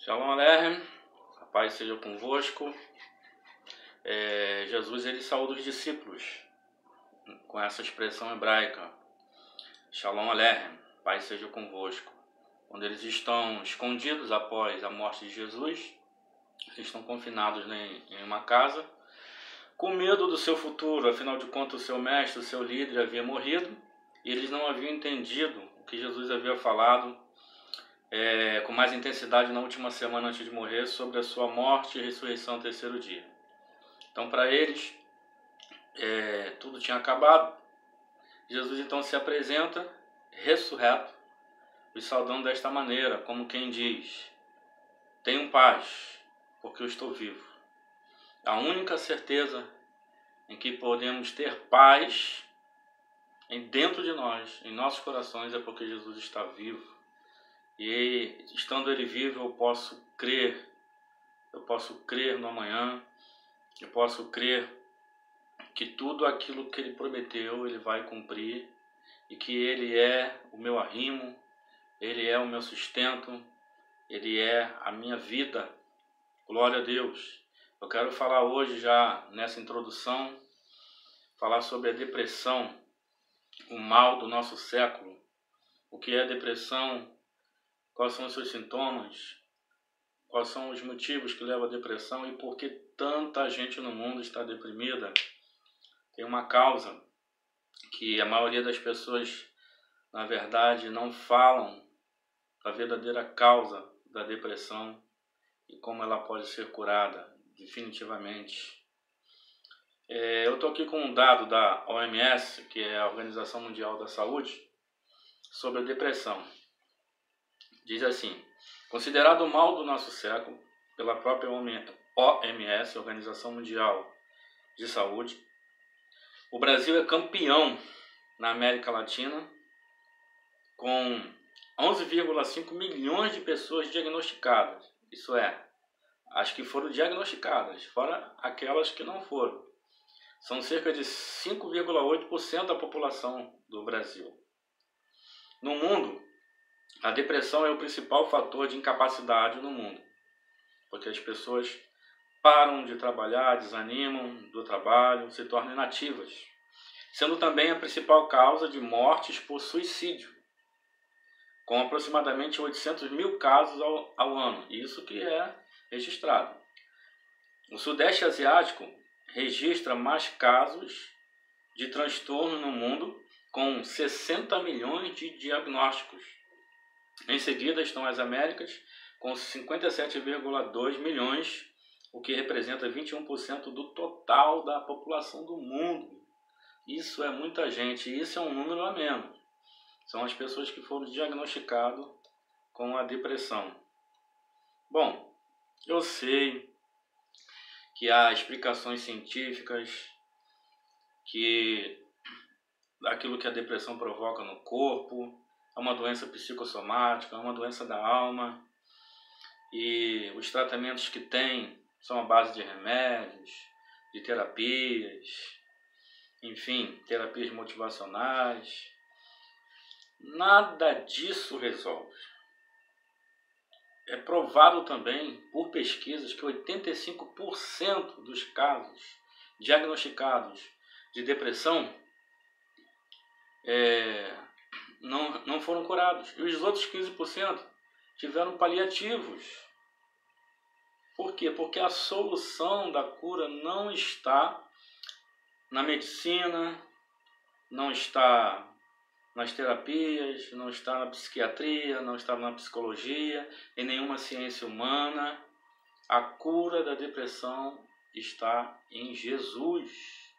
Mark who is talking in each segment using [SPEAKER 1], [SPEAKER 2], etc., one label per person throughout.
[SPEAKER 1] Shalom Aleichem, a paz seja convosco. Jesus ele saúda os discípulos com essa expressão hebraica, Shalom Aleichem, paz seja convosco. Quando eles estão escondidos após a morte de Jesus, eles estão confinados em uma casa, com medo do seu futuro, afinal de contas o seu mestre, o seu líder havia morrido, e eles não haviam entendido o que Jesus havia falado com mais intensidade na última semana antes de morrer, sobre a sua morte e ressurreição ao terceiro dia. Então, para eles, tudo tinha acabado. Jesus então se apresenta ressurreto, os saudando desta maneira, como quem diz: tenham paz, porque eu estou vivo. A única certeza em que podemos ter paz dentro de nós, em nossos corações, é porque Jesus está vivo. E estando Ele vivo, eu posso crer no amanhã, eu posso crer que tudo aquilo que Ele prometeu, Ele vai cumprir, e que Ele é o meu arrimo, Ele é o meu sustento, Ele é a minha vida. Glória a Deus. Eu quero falar hoje, já nessa introdução, falar sobre a depressão, o mal do nosso século. O que é a depressão? Quais são os seus sintomas? Quais são os motivos que levam à depressão e por que tanta gente no mundo está deprimida? Tem uma causa que a maioria das pessoas, na verdade, não falam da verdadeira causa da depressão e como ela pode ser curada definitivamente. Eu estou aqui com um dado da OMS, que é a Organização Mundial da Saúde, sobre a depressão. Diz assim: considerado o mal do nosso século pela própria OMS, Organização Mundial de Saúde, o Brasil é campeão na América Latina, com 11,5 milhões de pessoas diagnosticadas. Isso é, as que foram diagnosticadas, fora aquelas que não foram. São cerca de 5,8% da população do Brasil. No mundo, a depressão é o principal fator de incapacidade no mundo, porque as pessoas param de trabalhar, desanimam do trabalho, se tornam inativas, sendo também a principal causa de mortes por suicídio, com aproximadamente 800 mil casos ao ano, isso que é registrado. O Sudeste Asiático registra mais casos de transtorno no mundo, com 60 milhões de diagnósticos. Em seguida estão as Américas, com 57,2 milhões, o que representa 21% do total da população do mundo. Isso é muita gente, isso é um número a menos. São as pessoas que foram diagnosticadas com a depressão. Bom, eu sei que há explicações científicas daquilo que a depressão provoca no corpo. É uma doença psicossomática, é uma doença da alma, e os tratamentos que tem são à base de remédios, de terapias, enfim, terapias motivacionais. Nada disso resolve. É provado também por pesquisas que 85% dos casos diagnosticados de depressão não foram curados. E os outros 15% tiveram paliativos. Por quê? Porque a solução da cura não está na medicina, não está nas terapias, não está na psiquiatria, não está na psicologia, em nenhuma ciência humana. A cura da depressão está em Jesus.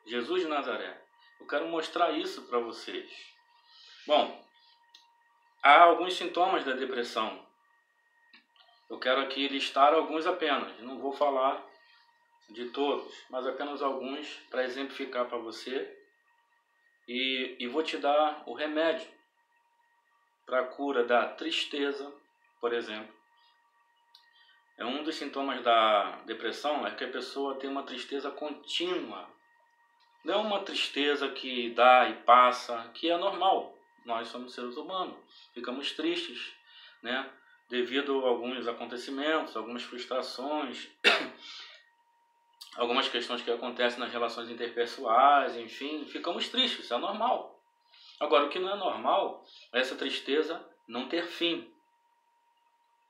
[SPEAKER 1] Jesus de Nazaré. Eu quero mostrar isso para vocês. Bom, há alguns sintomas da depressão. Eu quero aqui listar alguns apenas. Não vou falar de todos, mas apenas alguns para exemplificar para você. E vou te dar o remédio para a cura da tristeza, por exemplo. Um dos sintomas da depressão é que a pessoa tem uma tristeza contínua. Não é uma tristeza que dá e passa, que é normal. Nós somos seres humanos, ficamos tristes, né? devido a alguns acontecimentos, algumas frustrações, algumas questões que acontecem nas relações interpessoais, enfim, ficamos tristes, isso é normal. Agora, o que não é normal é essa tristeza não ter fim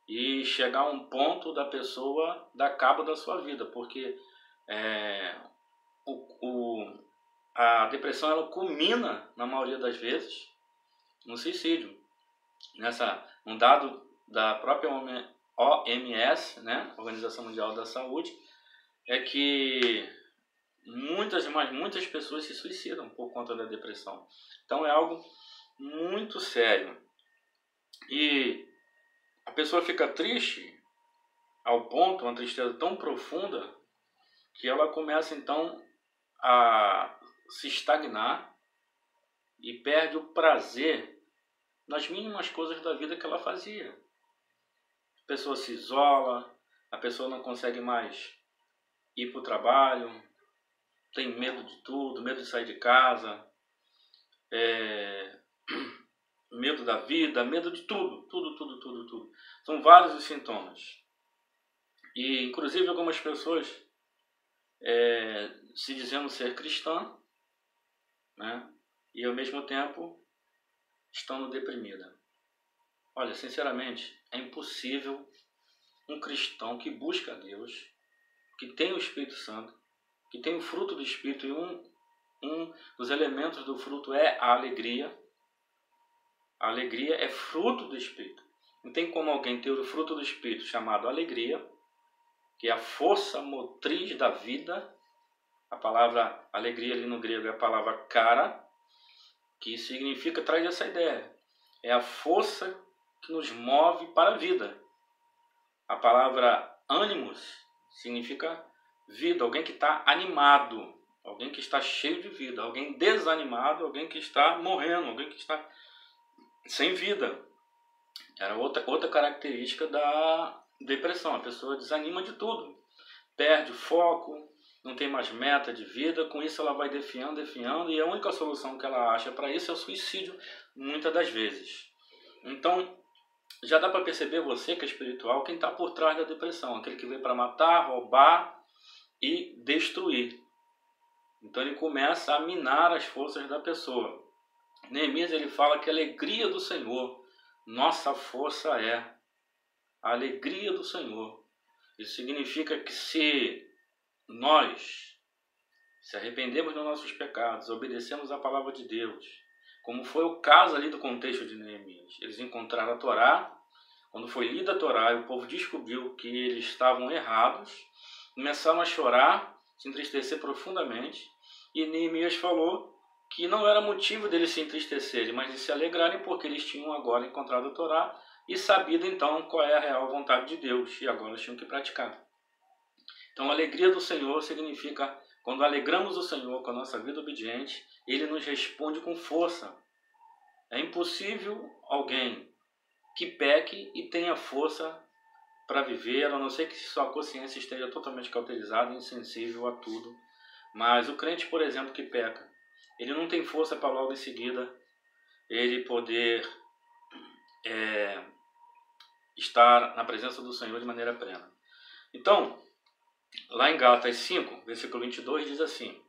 [SPEAKER 1] e chegar a um ponto da pessoa dar cabo da sua vida, porque a depressão ela culmina, na maioria das vezes, no suicídio. Um dado da própria OMS, né, Organização Mundial da Saúde, é que muitas pessoas se suicidam por conta da depressão. Então é algo muito sério. E a pessoa fica triste ao ponto, uma tristeza tão profunda, que ela começa então a se estagnar e perde o prazer nas mínimas coisas da vida que ela fazia. A pessoa se isola, a pessoa não consegue mais ir para o trabalho, tem medo de tudo, medo de sair de casa, medo da vida, medo de tudo. São vários os sintomas. E, inclusive, algumas pessoas se dizendo ser cristã, né, e, ao mesmo tempo, estando deprimida. Olha, sinceramente, é impossível um cristão que busca a Deus, que tem o Espírito Santo, que tem o fruto do Espírito, e um dos elementos do fruto é a alegria. A alegria é fruto do Espírito. Não tem como alguém ter o fruto do Espírito chamado alegria, que é a força motriz da vida. A palavra alegria ali no grego é a palavra cara, que significa, traz essa ideia. É a força que nos move para a vida. A palavra ânimos significa vida, alguém que está animado, alguém que está cheio de vida, alguém desanimado, alguém que está morrendo, alguém que está sem vida. Era outra característica da depressão. A pessoa desanima de tudo, perde o foco, não tem mais meta de vida, com isso ela vai definhando, e a única solução que ela acha para isso é o suicídio, muitas das vezes. Então, já dá para perceber você que é espiritual, quem está por trás da depressão, aquele que veio para matar, roubar e destruir. Então ele começa a minar as forças da pessoa. Neemias ele fala que a alegria do Senhor, nossa força é a alegria do Senhor. Isso significa que se nós se arrependemos dos nossos pecados, obedecemos a palavra de Deus, como foi o caso ali do contexto de Neemias. Eles encontraram a Torá, quando foi lida a Torá e o povo descobriu que eles estavam errados, começaram a chorar, se entristecer profundamente, e Neemias falou que não era motivo deles se entristecerem, mas de se alegrarem, porque eles tinham agora encontrado a Torá e sabido então qual é a real vontade de Deus, e agora eles tinham que praticar. Então a alegria do Senhor significa, quando alegramos o Senhor com a nossa vida obediente, Ele nos responde com força. É impossível alguém que peque e tenha força para viver, a não ser que sua consciência esteja totalmente cauterizada e insensível a tudo. Mas o crente, por exemplo, que peca, ele não tem força para logo em seguida ele poder estar na presença do Senhor de maneira plena. Então, lá em Gálatas 5, versículo 22, diz assim: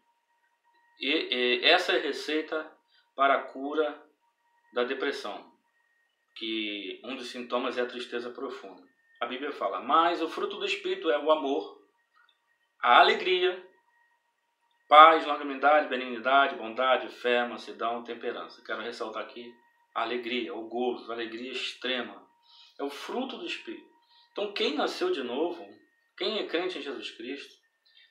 [SPEAKER 1] essa é a receita para a cura da depressão, que um dos sintomas é a tristeza profunda. A Bíblia fala: mas o fruto do Espírito é o amor, a alegria, paz, longanimidade, benignidade, bondade, fé, mansidão, temperança. Quero ressaltar aqui a alegria, o gozo, a alegria extrema. É o fruto do Espírito. Então quem nasceu de novo, quem é crente em Jesus Cristo,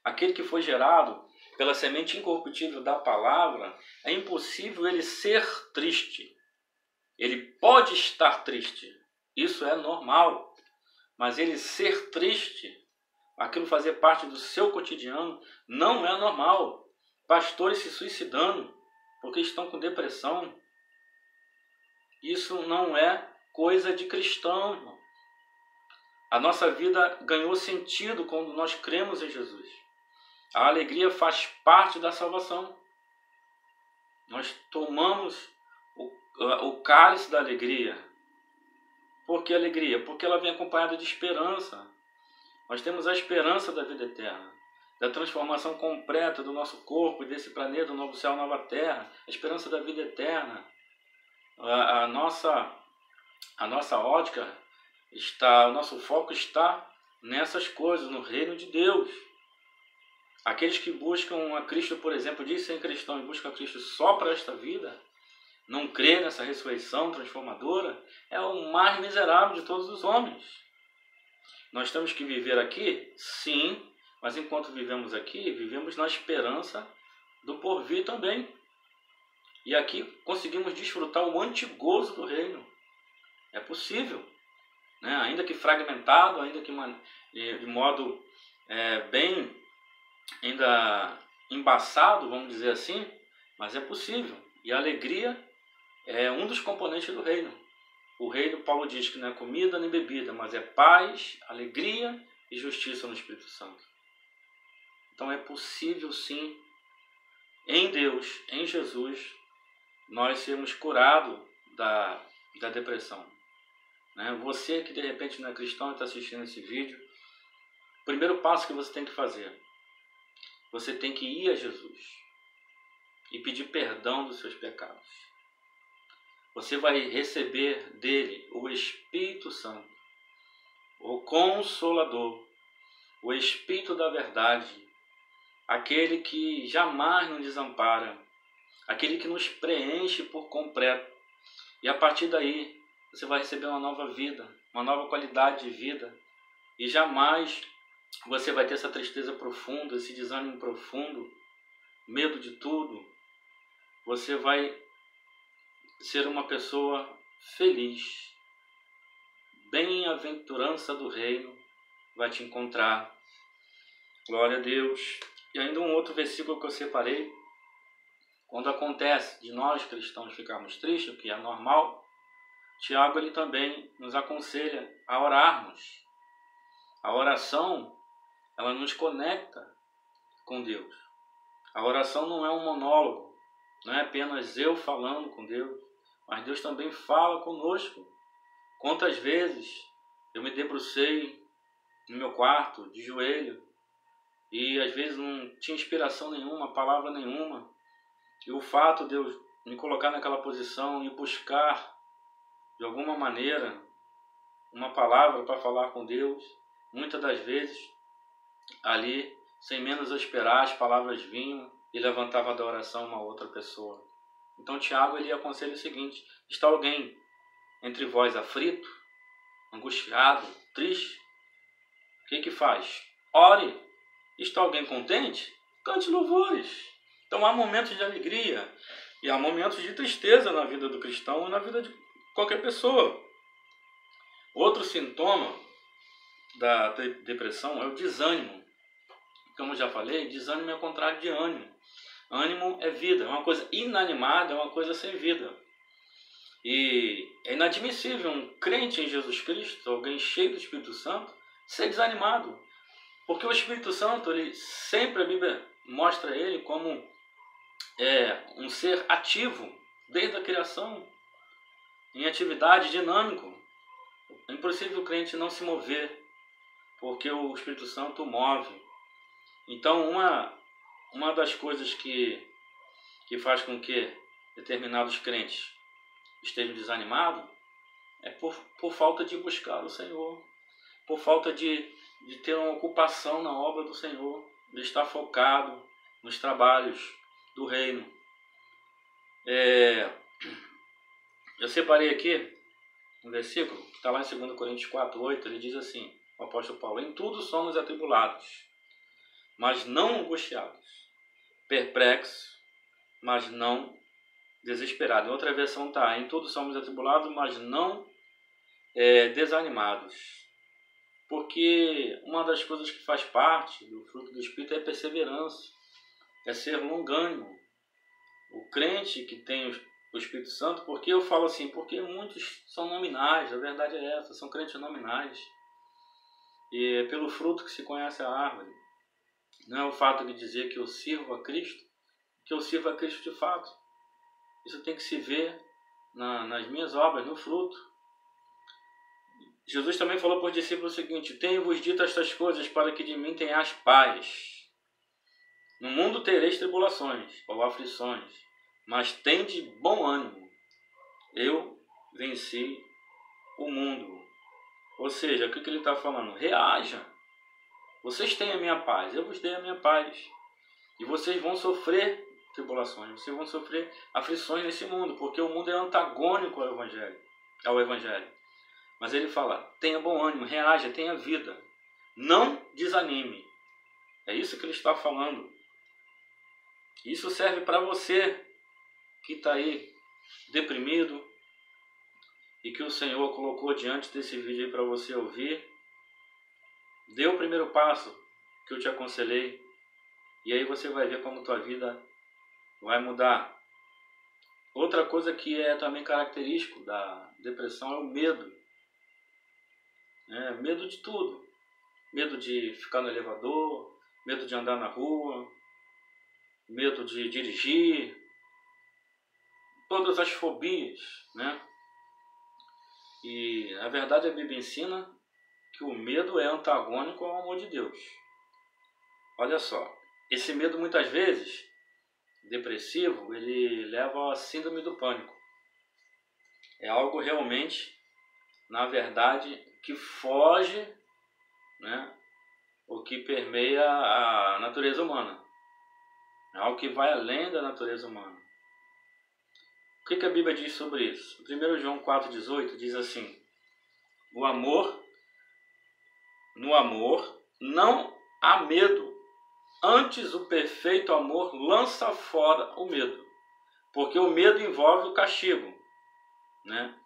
[SPEAKER 1] aquele que foi gerado pela semente incorruptível da palavra, é impossível ele ser triste. Ele pode estar triste, isso é normal, mas ele ser triste, aquilo fazer parte do seu cotidiano, não é normal. Pastores se suicidando porque estão com depressão, isso não é coisa de cristão, irmão. A nossa vida ganhou sentido quando nós cremos em Jesus. A alegria faz parte da salvação. Nós tomamos o cálice da alegria. Por que alegria? Porque ela vem acompanhada de esperança. Nós temos a esperança da vida eterna, da transformação completa do nosso corpo e desse planeta, do novo céu, nova terra, a esperança da vida eterna. A nossa ótica está, o nosso foco está nessas coisas, no reino de Deus. Aqueles que buscam a Cristo, por exemplo, diz ser cristão e buscam a Cristo só para esta vida, não crê nessa ressurreição transformadora, é o mais miserável de todos os homens. Nós temos que viver aqui? Sim, mas enquanto vivemos aqui, vivemos na esperança do porvir também. E aqui conseguimos desfrutar o antigozo do reino. É possível, né? Ainda que fragmentado, ainda que de modo bem ainda embaçado, vamos dizer assim, mas é possível. E a alegria é um dos componentes do reino. O reino, Paulo diz que não é comida nem bebida, mas é paz, alegria e justiça no Espírito Santo. Então é possível sim, em Deus, em Jesus, nós sermos curados da depressão. Né? Você que de repente não é cristão e está assistindo esse vídeo, o primeiro passo que você tem que fazer, você tem que ir a Jesus e pedir perdão dos seus pecados. Você vai receber dele o Espírito Santo, o Consolador, o Espírito da verdade, aquele que jamais nos desampara, aquele que nos preenche por completo. E a partir daí, você vai receber uma nova vida, uma nova qualidade de vida. E jamais você vai ter essa tristeza profunda, esse desânimo profundo, medo de tudo. Você vai ser uma pessoa feliz. Bem-aventurança do reino vai te encontrar. Glória a Deus. E ainda um outro versículo que eu separei. Quando acontece de nós cristãos ficarmos tristes, o que é normal, Tiago ele também nos aconselha a orarmos. A oração, ela nos conecta com Deus. A oração não é um monólogo, não é apenas eu falando com Deus, mas Deus também fala conosco. Quantas vezes eu me debrucei no meu quarto, de joelho, e às vezes não tinha inspiração nenhuma, palavra nenhuma, e o fato de eu me colocar naquela posição e buscar, de alguma maneira, uma palavra para falar com Deus, muitas das vezes, ali, sem menos eu esperar, as palavras vinham e levantava da oração uma outra pessoa. Então Tiago ele aconselha o seguinte: está alguém entre vós aflito, angustiado, triste? O que faz? Ore. Está alguém contente? Cante louvores. Então há momentos de alegria e há momentos de tristeza na vida do cristão e na vida de qualquer pessoa. Outro sintoma da depressão é o desânimo. Como eu já falei, desânimo é o contrário de ânimo. Ânimo é vida, é uma coisa inanimada, é uma coisa sem vida. E é inadmissível um crente em Jesus Cristo, alguém cheio do Espírito Santo, ser desanimado. Porque o Espírito Santo, ele sempre, a Bíblia mostra ele como um ser ativo, desde a criação, em atividade, dinâmico. É impossível o crente não se mover, porque o Espírito Santo move. Então, uma das coisas que faz com que determinados crentes estejam desanimados é por falta de buscar o Senhor, por falta de ter uma ocupação na obra do Senhor, de estar focado nos trabalhos do reino. Eu separei aqui um versículo que está lá em 2 Coríntios 4:8, ele diz assim, o apóstolo Paulo: em tudo somos atribulados, mas não angustiados, perplexos, mas não desesperados. Em outra versão está: em tudo somos atribulados, mas não desanimados. Porque uma das coisas que faz parte do fruto do Espírito é a perseverança, é ser longânimo. O crente que tem o Espírito Santo, porque eu falo assim, porque muitos são nominais, a verdade é essa, são crentes nominais. E é pelo fruto que se conhece a árvore. Não é o fato de dizer que eu sirvo a Cristo, que eu sirvo a Cristo de fato. Isso tem que se ver nas minhas obras, no fruto. Jesus também falou para os discípulos o seguinte: tenho-vos dito estas coisas para que de mim tenhais paz. No mundo tereis tribulações ou aflições, mas tende bom ânimo. Eu venci o mundo. Ou seja, o que ele está falando? Reaja. Vocês têm a minha paz, eu vos dei a minha paz. E vocês vão sofrer tribulações, vocês vão sofrer aflições nesse mundo, porque o mundo é antagônico ao Evangelho. Mas ele fala, tenha bom ânimo, reaja, tenha vida. Não desanime. É isso que ele está falando. Isso serve para você que está aí deprimido e que o Senhor colocou diante desse vídeo aí para você ouvir. Dê o primeiro passo que eu te aconselhei e aí você vai ver como tua vida vai mudar. Outra coisa que é também característico da depressão é o medo. Medo de tudo. Medo de ficar no elevador, medo de andar na rua, medo de dirigir, todas as fobias, né? E, na verdade, a Bíblia ensina que o medo é antagônico ao amor de Deus. Olha só, esse medo muitas vezes, depressivo, ele leva à síndrome do pânico. É algo realmente, na verdade, que foge, né, o que permeia a natureza humana. É algo que vai além da natureza humana. O que a Bíblia diz sobre isso? 1 João 4,18 diz assim: no amor não há medo, antes o perfeito amor lança fora o medo, porque o medo envolve o castigo, né?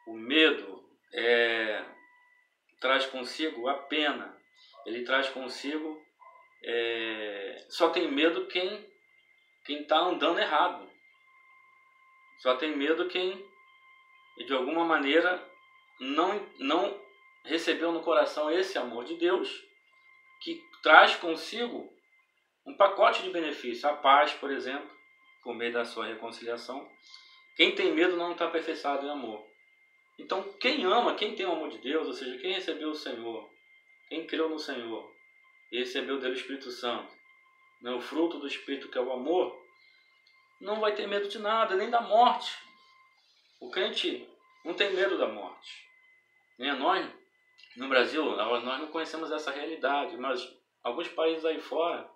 [SPEAKER 1] O medo traz consigo a pena, ele traz consigo, só tem medo quem está andando errado, só tem medo quem de alguma maneira não recebeu no coração esse amor de Deus, que traz consigo um pacote de benefícios. A paz, por exemplo, por meio da sua reconciliação. Quem tem medo não está aperfeiçoado em amor. Então, quem ama, quem tem o amor de Deus, ou seja, quem recebeu o Senhor, quem creu no Senhor e recebeu dele o Espírito Santo, né, o fruto do Espírito, que é o amor, não vai ter medo de nada, nem da morte. O crente não tem medo da morte. Nós, no Brasil, nós não conhecemos essa realidade, mas alguns países aí fora,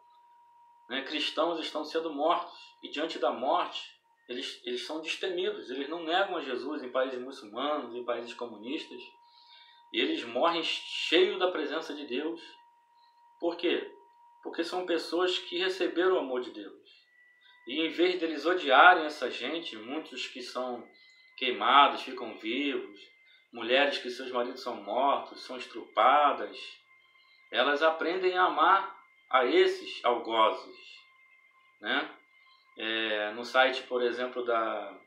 [SPEAKER 1] né, cristãos estão sendo mortos, e diante da morte, eles são destemidos, eles não negam a Jesus em países muçulmanos, em países comunistas, e eles morrem cheios da presença de Deus. Por quê? Porque são pessoas que receberam o amor de Deus. E em vez deles odiarem essa gente, muitos que são queimados ficam vivos, mulheres que seus maridos são mortos, são estrupadas, elas aprendem a amar a esses algozes, né? No site, por exemplo, da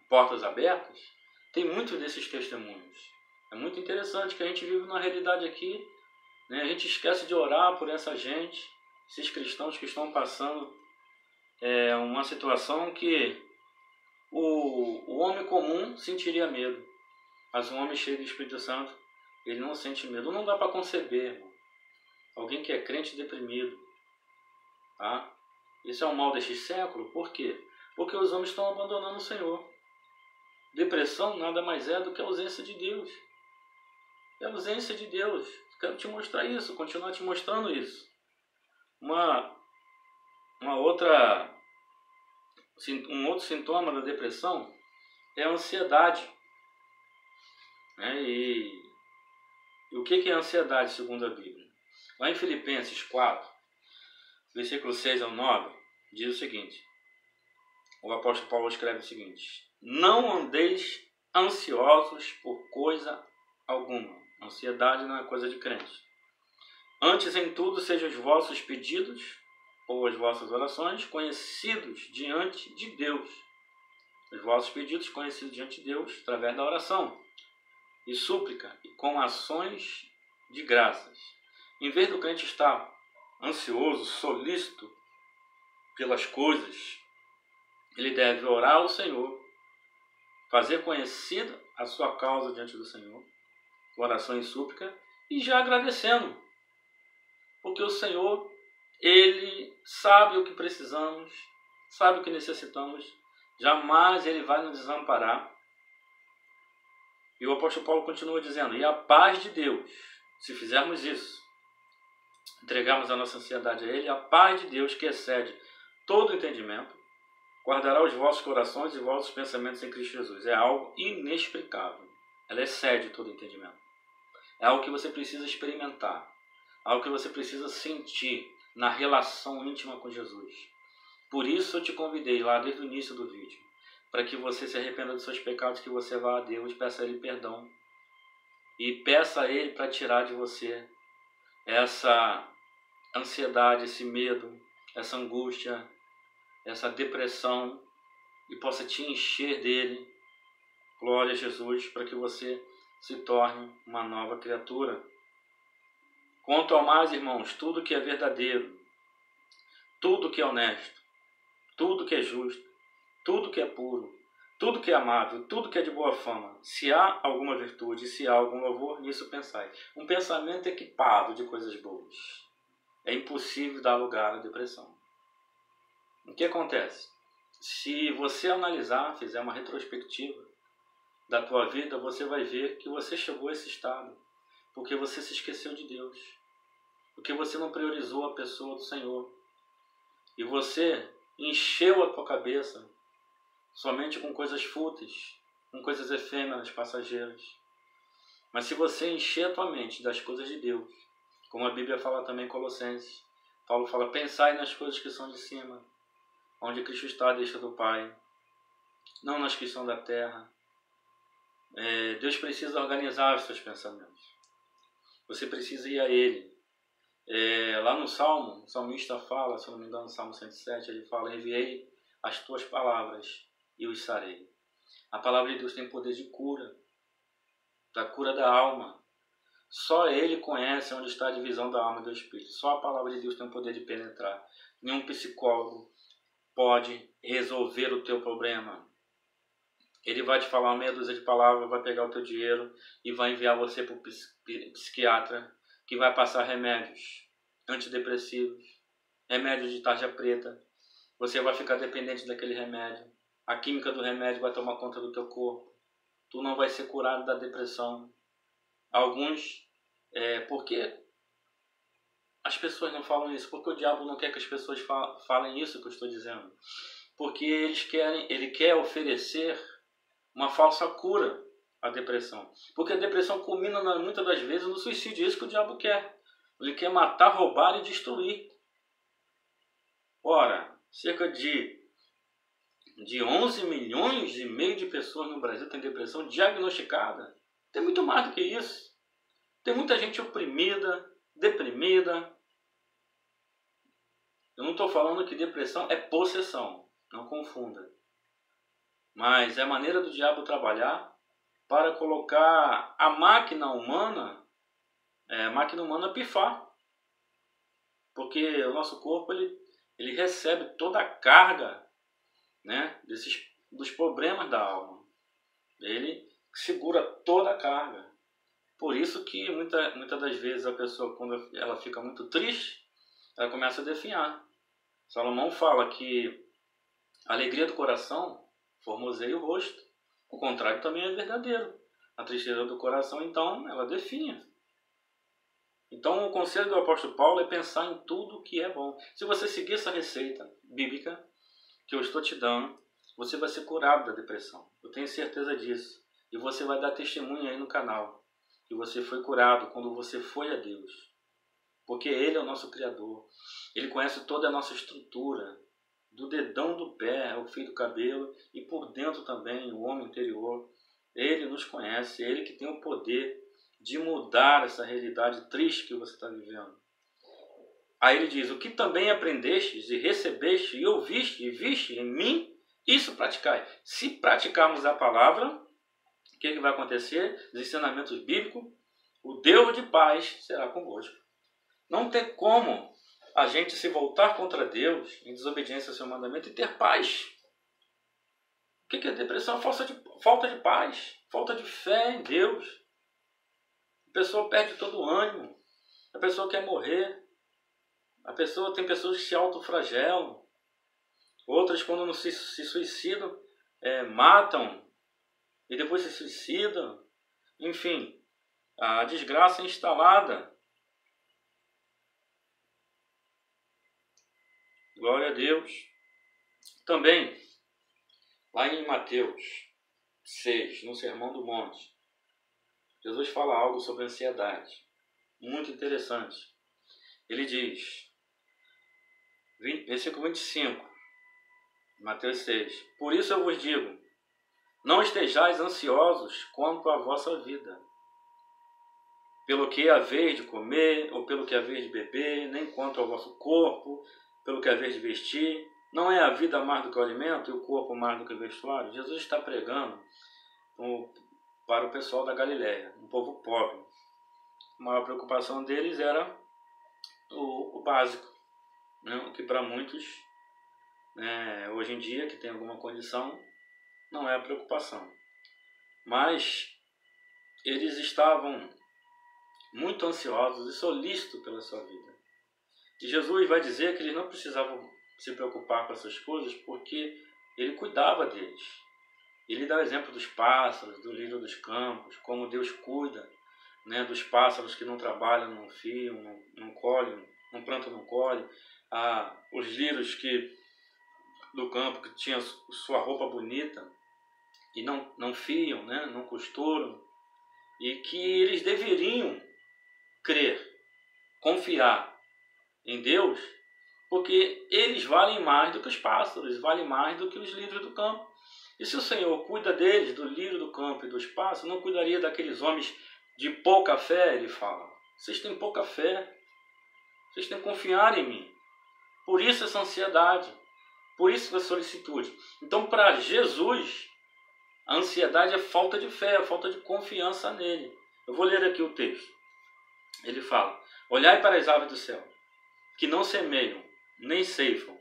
[SPEAKER 1] Portas Abertas, tem muitos desses testemunhos. É muito interessante que a gente vive numa realidade aqui, né? A gente esquece de orar por essa gente, esses cristãos que estão passando uma situação que o homem comum sentiria medo, mas um homem cheio do Espírito Santo, ele não sente medo. Não dá para conceber, irmão, alguém que é crente deprimido, tá? Isso é um mal deste século. Por quê? Porque os homens estão abandonando o Senhor. Depressão nada mais é do que a ausência de Deus. É a ausência de Deus. Quero te mostrar isso, continuar te mostrando isso. Um outro sintoma da depressão é a ansiedade. E o que é ansiedade segundo a Bíblia? Lá em Filipenses 4, versículo 6 ao 9, diz o seguinte: o apóstolo Paulo escreve o seguinte: não andeis ansiosos por coisa alguma. Ansiedade não é coisa de crente. Antes em tudo sejam os vossos pedidos ou as vossas orações conhecidos diante de Deus. Os vossos pedidos conhecidos diante de Deus através da oração e súplica e com ações de graças. Em vez do crente estar ansioso, solícito pelas coisas, ele deve orar ao Senhor, fazer conhecida a sua causa diante do Senhor, oração e súplica, e já agradecendo, porque o Senhor, Ele sabe o que precisamos, sabe o que necessitamos, jamais Ele vai nos desamparar. E o apóstolo Paulo continua dizendo, e a paz de Deus, se fizermos isso, entregarmos a nossa ansiedade a Ele, a paz de Deus que excede todo entendimento, guardará os vossos corações e vossos pensamentos em Cristo Jesus. É algo inexplicável. Ela excede todo entendimento. É algo que você precisa experimentar. Algo que você precisa sentir na relação íntima com Jesus. Por isso eu te convidei lá desde o início do vídeo, para que você se arrependa dos seus pecados, que você vá a Deus, peça a Ele perdão. E peça a Ele para tirar de você essa ansiedade, esse medo, essa angústia, essa depressão, e possa te encher dele. Glória a Jesus, para que você se torne uma nova criatura. Quanto ao mais, irmãos, tudo que é verdadeiro, tudo que é honesto, tudo que é justo, tudo que é puro, tudo que é amável, tudo que é de boa fama, se há alguma virtude, se há algum louvor, nisso pensai. Um pensamento equipado de coisas boas é impossível dar lugar à depressão. O que acontece? Se você analisar, fizer uma retrospectiva da tua vida, você vai ver que você chegou a esse estado porque você se esqueceu de Deus, porque você não priorizou a pessoa do Senhor, e você encheu a tua cabeça somente com coisas fúteis, com coisas efêmeras, passageiras. Mas se você encher a tua mente das coisas de Deus, como a Bíblia fala também em Colossenses, Paulo fala, pensai nas coisas que são de cima, onde Cristo está à destra do Pai, não nas que são da terra. Deus precisa organizar os seus pensamentos. Você precisa ir a Ele. Lá no Salmo, o salmista fala, se não me engano, no Salmo 107, ele fala, enviei as tuas palavras e os sarei. A palavra de Deus tem poder de cura, da cura da alma. Só Ele conhece onde está a divisão da alma e do espírito. Só a palavra de Deus tem o poder de penetrar. Nenhum psicólogo pode resolver o teu problema. Ele vai te falar meia dúzia de palavras, vai pegar o teu dinheiro e vai enviar você para o psiquiatra, que vai passar remédios antidepressivos, remédios de tarja preta. Você vai ficar dependente daquele remédio. A química do remédio vai tomar conta do teu corpo. Tu não vai ser curado da depressão. Alguns, porque as pessoas não falam isso? Porque o diabo não quer que as pessoas falem isso que eu estou dizendo. Porque ele quer oferecer uma falsa cura à depressão. Porque a depressão culmina muitas das vezes no suicídio. É isso que o diabo quer. Ele quer matar, roubar e destruir. Ora, cerca de 11 milhões e meio de pessoas no Brasil têm depressão diagnosticada. Tem muito mais do que isso. Tem muita gente oprimida, deprimida. Eu não estou falando que depressão é possessão. Não confunda. Mas é a maneira do diabo trabalhar para colocar a máquina humana pifar. Porque o nosso corpo ele recebe toda a carga, né, dos problemas da alma. Ele segura toda a carga. Por isso que muitas das vezes a pessoa, quando ela fica muito triste, ela começa a definhar. Salomão fala que a alegria do coração formoseia o rosto. O contrário também é verdadeiro. A tristeza do coração, então, ela definha. Então, o conselho do apóstolo Paulo é pensar em tudo que é bom. Se você seguir essa receita bíblica que eu estou te dando, você vai ser curado da depressão. Eu tenho certeza disso. E você vai dar testemunho aí no canal que você foi curado quando você foi a Deus. Porque Ele é o nosso Criador. Ele conhece toda a nossa estrutura, do dedão do pé ao fio do cabelo e por dentro também, o homem interior. Ele nos conhece, Ele que tem o poder de mudar essa realidade triste que você está vivendo. Aí ele diz, o que também aprendestes e recebeste e ouviste e viste em mim, isso praticai. Se praticarmos a palavra, o que vai acontecer? Os ensinamentos bíblicos, o Deus de paz será convosco. Não tem como a gente se voltar contra Deus em desobediência ao seu mandamento e ter paz. O que é depressão? Falta de paz, falta de fé em Deus. A pessoa perde todo o ânimo, a pessoa quer morrer, tem pessoas que se autoflagelam, outras quando não se suicidam, matam e depois se suicidam. Enfim, a desgraça é instalada. Glória a Deus. Também, lá em Mateus 6, no Sermão do Monte, Jesus fala algo sobre ansiedade, muito interessante. Ele diz, versículo 25, Mateus 6, por isso eu vos digo, não estejais ansiosos quanto à vossa vida, pelo que haver de comer, ou pelo que haver de beber, nem quanto ao vosso corpo, pelo que haver de vestir. Não é a vida mais do que o alimento e o corpo mais do que o vestuário? Jesus está pregando para o pessoal da Galileia, um povo pobre. A maior preocupação deles era o básico, né? O que para muitos, né, hoje em dia, que tem alguma condição, não é a preocupação. Mas eles estavam muito ansiosos e solícitos pela sua vida. E Jesus vai dizer que eles não precisavam se preocupar com essas coisas porque ele cuidava deles. Ele dá o exemplo dos pássaros, do lírio dos campos, como Deus cuida, né, dos pássaros que não trabalham, não fiam, não colhem, não plantam, não colhem. Os lírios do campo que tinham sua roupa bonita e não fiam, né, não costuram. E que eles deveriam crer, confiar em Deus, porque eles valem mais do que os pássaros, valem mais do que os lírios do campo. E se o Senhor cuida deles, do lírio do campo e dos pássaros, não cuidaria daqueles homens de pouca fé? Ele fala, vocês têm pouca fé, vocês têm que confiar em mim. Por isso essa ansiedade, por isso essa solicitude. Então, para Jesus, a ansiedade é falta de fé, é falta de confiança nele. Eu vou ler aqui o texto. Ele fala, olhai para as aves do céu, que não semeiam, nem ceifam,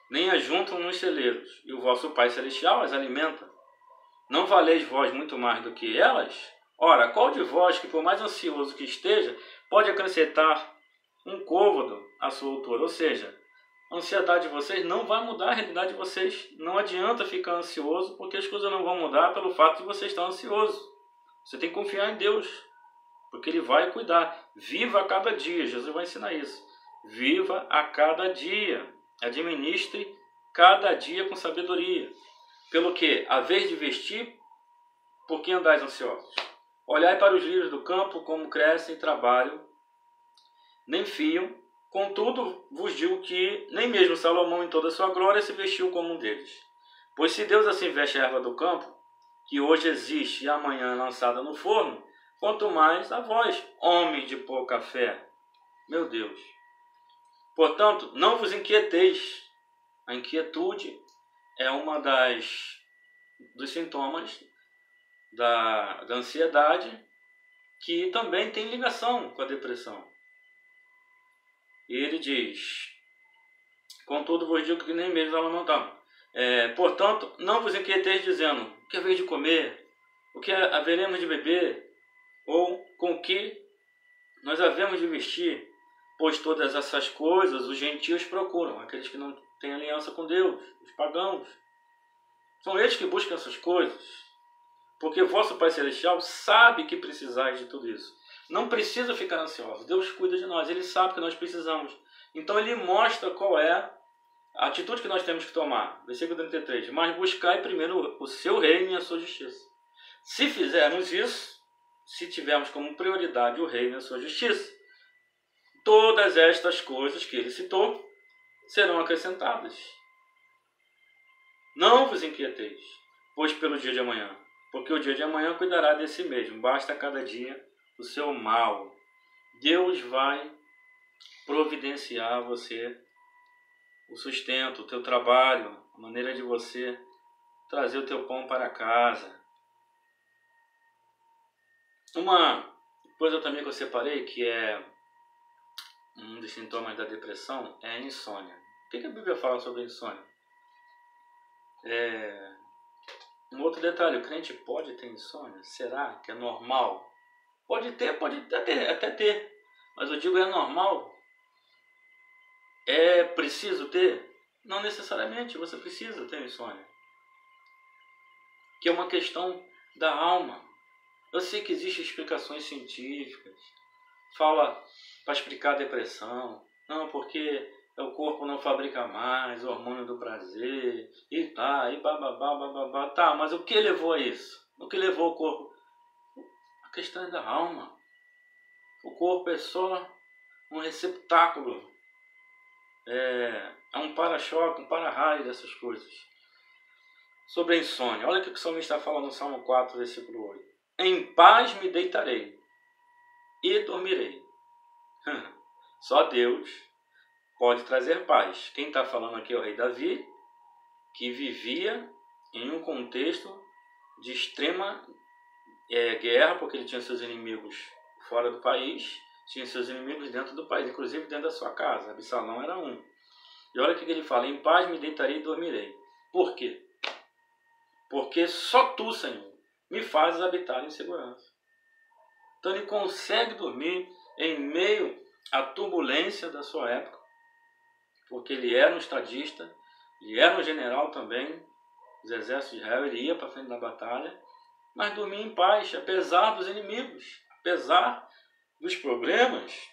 [SPEAKER 1] nem ajuntam nos celeiros, e o vosso Pai Celestial as alimenta. Não valeis vós muito mais do que elas? Ora, qual de vós, que por mais ansioso que esteja, pode acrescentar um côvado à sua altura? Ou seja, a ansiedade de vocês não vai mudar a realidade de vocês. Não adianta ficar ansioso, porque as coisas não vão mudar pelo fato de você estar ansioso. Você tem que confiar em Deus, porque Ele vai cuidar. Viva a cada dia, Jesus vai ensinar isso. Viva a cada dia, administre cada dia com sabedoria. Pelo que, a vez de vestir, por que andais ansiosos? Olhai para os lírios do campo, como crescem e trabalham, nem fiam. Contudo, vos digo que nem mesmo Salomão em toda a sua glória se vestiu como um deles. Pois se Deus assim veste a erva do campo, que hoje existe e amanhã é lançada no forno, quanto mais a vós, homens de pouca fé. Meu Deus! Portanto, não vos inquieteis. A inquietude é uma dos sintomas da ansiedade, que também tem ligação com a depressão. E ele diz, contudo vos digo que nem mesmo Salomão está. Portanto, não vos inquieteis dizendo, o que haveis de comer? O que haveremos de beber? Ou com o que nós havemos de vestir? Pois todas essas coisas os gentios procuram, aqueles que não têm aliança com Deus, os pagãos. São eles que buscam essas coisas, porque vosso Pai Celestial sabe que precisais de tudo isso. Não precisa ficar ansioso, Deus cuida de nós, Ele sabe que nós precisamos. Então Ele mostra qual é a atitude que nós temos que tomar. Versículo 33, mas buscai primeiro o seu reino e a sua justiça. Se fizermos isso, se tivermos como prioridade o reino e a sua justiça, todas estas coisas que Ele citou serão acrescentadas. Não vos inquieteis, pois pelo dia de amanhã, porque o dia de amanhã cuidará de si mesmo. Basta cada dia o seu mal. Deus vai providenciar a você o sustento, o teu trabalho, a maneira de você trazer o teu pão para casa. Uma coisa também que eu separei, que é um dos sintomas da depressão, é a insônia. O que a Bíblia fala sobre a insônia? Um outro detalhe, o crente pode ter insônia? Será que é normal? Pode até ter, mas eu digo é normal? É preciso ter? Não necessariamente, você precisa ter insônia. Que é uma questão da alma. Eu sei que existem explicações científicas. Fala para explicar a depressão. Não, porque o corpo não fabrica mais o hormônio do prazer. E tá, e bababá. Tá, mas o que levou a isso? O que levou o corpo? A questão é da alma. O corpo é só um receptáculo. É um para-choque, um para-raio dessas coisas. Sobre a insônia. Olha o que o salmista está falando no Salmo 4, versículo 8. Em paz me deitarei e dormirei. Só Deus pode trazer paz. Quem está falando aqui é o rei Davi, que vivia em um contexto de extrema guerra, porque ele tinha seus inimigos fora do país, tinha seus inimigos dentro do país, inclusive dentro da sua casa. Absalão era um. E olha o que ele fala, em paz me deitarei e dormirei. Por quê? Porque só tu, Senhor, me fazes habitar em segurança. Então ele consegue dormir em meio à turbulência da sua época, porque ele era um estadista, ele era um general também dos exércitos de Israel, ele ia para frente da batalha, mas dormia em paz, apesar dos inimigos, apesar dos problemas.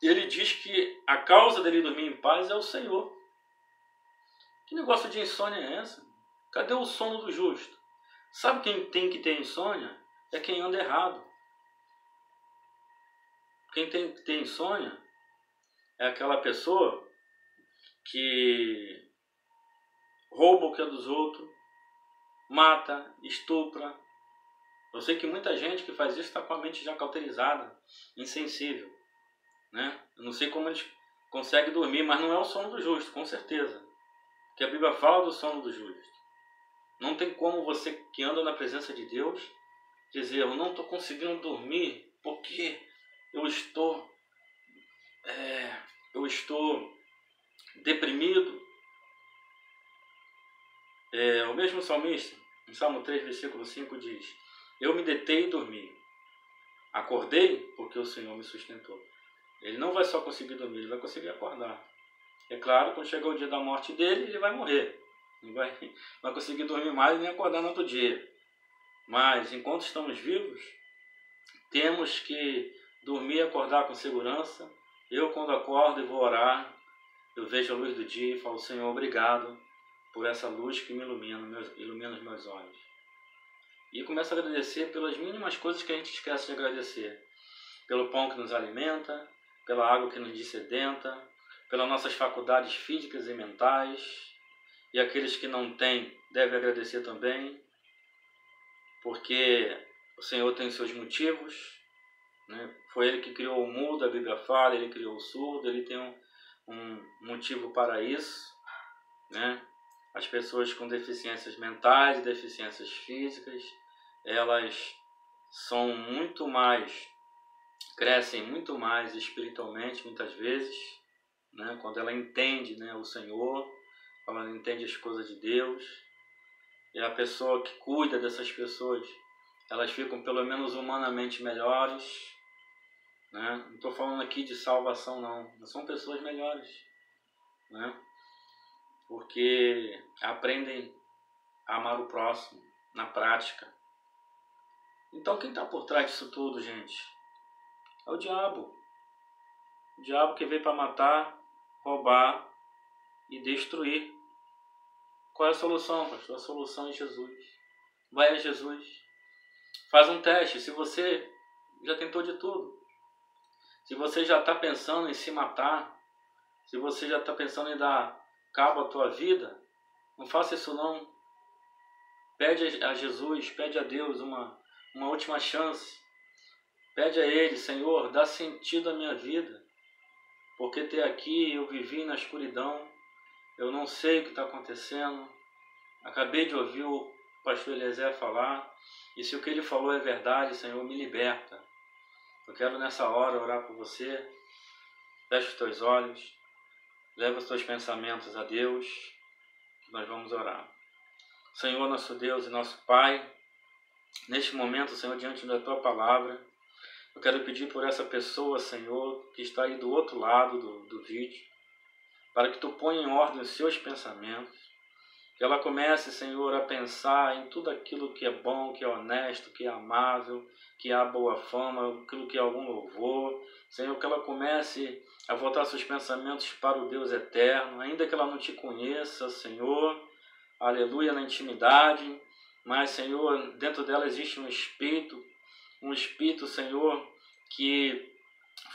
[SPEAKER 1] Ele diz que a causa dele dormir em paz é o Senhor. Que negócio de insônia é essa? Cadê o sono do justo? Sabe quem tem que ter insônia? É quem anda errado. Quem tem que ter insônia é aquela pessoa que rouba o que é dos outros, mata, estupra. Eu sei que muita gente que faz isso está com a mente já cauterizada, insensível, né? Eu não sei como eles conseguem dormir, mas não é o sono do justo, com certeza. Porque a Bíblia fala do sono do justo. Não tem como você que anda na presença de Deus dizer, eu não estou conseguindo dormir porque eu estou deprimido. O mesmo salmista, em Salmo 3, versículo 5, diz, eu me deitei e dormi. Acordei porque o Senhor me sustentou. Ele não vai só conseguir dormir, ele vai conseguir acordar. É claro, quando chegar o dia da morte dele, ele vai morrer. Não vai conseguir dormir mais nem acordar no outro dia. Mas, enquanto estamos vivos, temos que dormir e acordar com segurança. Eu, quando acordo e vou orar, eu vejo a luz do dia e falo, Senhor, obrigado por essa luz que me ilumina os meus olhos. E começo a agradecer pelas mínimas coisas que a gente esquece de agradecer. Pelo pão que nos alimenta, pela água que nos dessedenta, pelas nossas faculdades físicas e mentais. E aqueles que não têm, devem agradecer também, porque o Senhor tem seus motivos, né? Foi Ele que criou o mudo, a Bíblia fala, Ele criou o surdo, Ele tem um motivo para isso, né? As pessoas com deficiências mentais e deficiências físicas, elas são muito mais, crescem muito mais espiritualmente muitas vezes, né? Quando ela entende, né, o Senhor, quando ela entende as coisas de Deus. E a pessoa que cuida dessas pessoas, elas ficam pelo menos humanamente melhores, né? Não estou falando aqui de salvação não são pessoas melhores, né? Porque aprendem a amar o próximo na prática. Então quem está por trás disso tudo, gente? É o diabo. O diabo que veio para matar, roubar e destruir. Qual é a solução, pastor? A solução é Jesus. Vai a Jesus. Faz um teste. Se você já tentou de tudo, se você já está pensando em se matar, se você já está pensando em dar cabo à tua vida, não faça isso não. Pede a Jesus, pede a Deus uma última chance. Pede a Ele, Senhor, dá sentido à minha vida. Porque até aqui eu vivi na escuridão, eu não sei o que está acontecendo. Acabei de ouvir o pastor Eliezer falar, e se o que ele falou é verdade, Senhor, me liberta. Eu quero nessa hora orar por você. Feche os teus olhos, leva os teus pensamentos a Deus, que nós vamos orar. Senhor, nosso Deus e nosso Pai, neste momento, Senhor, diante da Tua Palavra, eu quero pedir por essa pessoa, Senhor, que está aí do outro lado do vídeo, para que Tu ponha em ordem os seus pensamentos, que ela comece, Senhor, a pensar em tudo aquilo que é bom, que é honesto, que é amável, que há boa fama, aquilo que é algum louvor. Senhor, que ela comece a voltar seus pensamentos para o Deus eterno, ainda que ela não Te conheça, Senhor, aleluia, na intimidade, mas, Senhor, dentro dela existe um Espírito, Senhor, que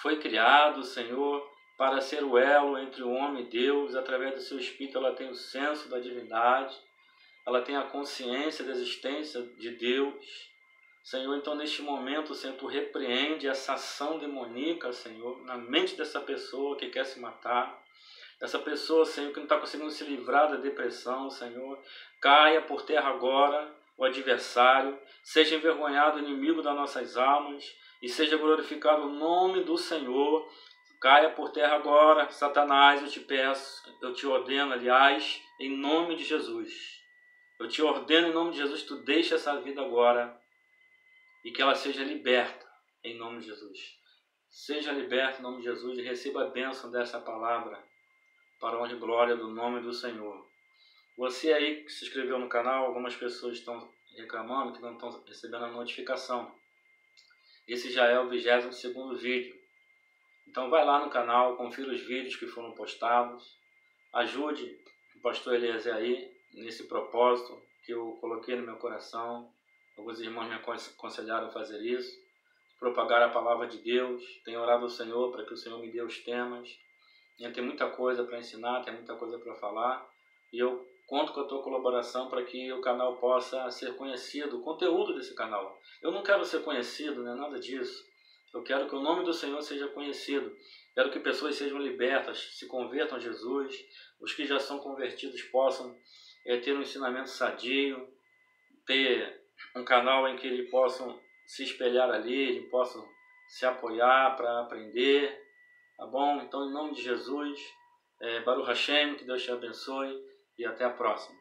[SPEAKER 1] foi criado, Senhor, para ser o elo entre o homem e Deus. Através do seu Espírito ela tem o senso da divindade, ela tem a consciência da existência de Deus. Senhor, então neste momento, Senhor, Tu repreende essa ação demoníaca, Senhor, na mente dessa pessoa que quer se matar, essa pessoa, Senhor, que não está conseguindo se livrar da depressão, Senhor. Caia por terra agora o adversário, seja envergonhado o inimigo das nossas almas e seja glorificado o nome do Senhor. Caia por terra agora, Satanás, eu te peço, eu te ordeno, aliás, em nome de Jesus. Eu te ordeno em nome de Jesus, Tu deixa essa vida agora e que ela seja liberta em nome de Jesus. Seja liberta em nome de Jesus e receba a bênção dessa palavra para a honra e glória do nome do Senhor. Você aí que se inscreveu no canal, algumas pessoas estão reclamando que não estão recebendo a notificação. Esse já é o 22º vídeo. Então vai lá no canal, confira os vídeos que foram postados, ajude o pastor Eliezer aí nesse propósito que eu coloquei no meu coração. Alguns irmãos me aconselharam a fazer isso, propagar a palavra de Deus. Tenho orado ao Senhor para que o Senhor me dê os temas. Tem muita coisa para ensinar, tem muita coisa para falar, e eu conto com a tua colaboração para que o canal possa ser conhecido, o conteúdo desse canal. Eu não quero ser conhecido, não é nada disso. Eu quero que o nome do Senhor seja conhecido. Quero que pessoas sejam libertas, se convertam a Jesus. Os que já são convertidos possam ter um ensinamento sadio, ter um canal em que eles possam se espelhar ali, eles possam se apoiar para aprender. Tá bom? Então, em nome de Jesus, Baruch Hashem, que Deus te abençoe e até a próxima.